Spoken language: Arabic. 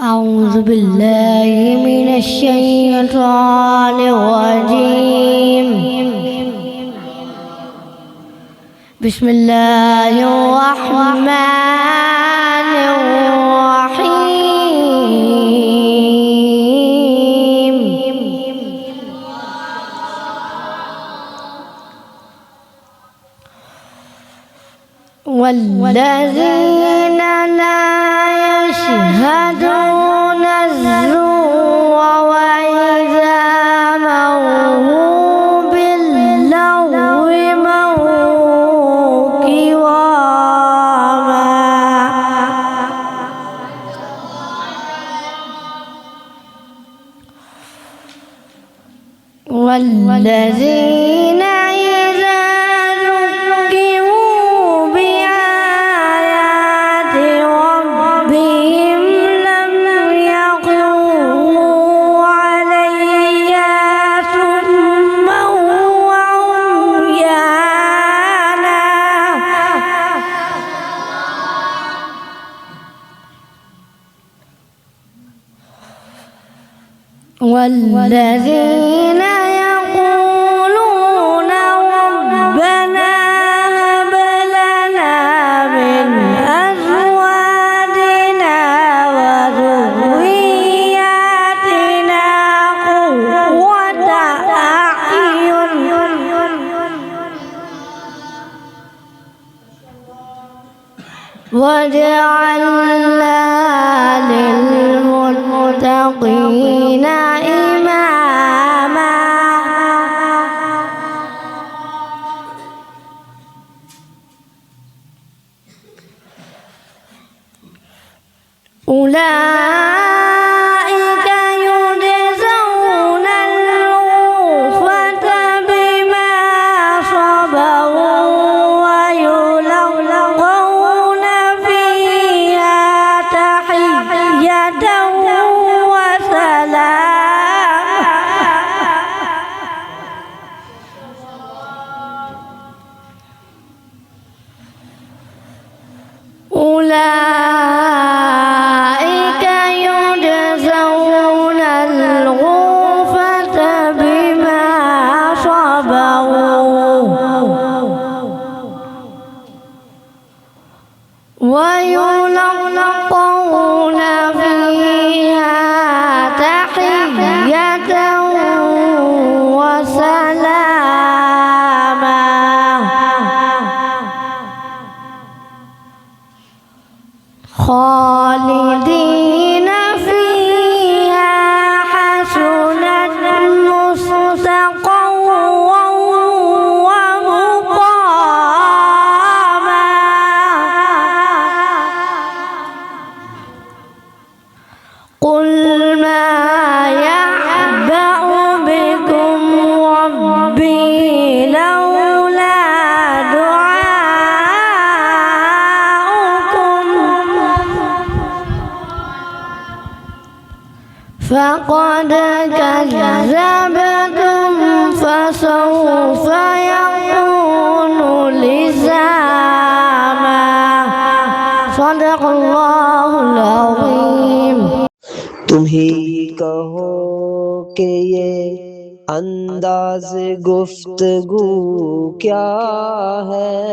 أعوذ بالله من الشيطان الرجيم. بسم الله الرحمن الرحيم. والذين لا يشهدون الزور وإذا مروا باللغو مروا كراما. والذين إذا ذكروا بآيات ربهم لم يخروا عليها صما وعميانا. والذين يقولون ربنا هب لنا من أزواجنا وذرياتنا قرة أعين واجعلنا للمتقين إماما. أولئك يجزون الغرفة بما صبروا ويلقون فيها تحية وسلام. أولئك يجزون الغرفة بما صبروا ويلقون فيها تحية وسلاما. خالدين فيها حسنت مستقرا ومقاما. قل ما يعبأ بكم ربي لولا دعاؤكم فقد كذبتم فسوف يكون لزاما. صدق الله العظيم. तुम ही कहो कि ये अंदाज़ गुफ्तगू क्या है।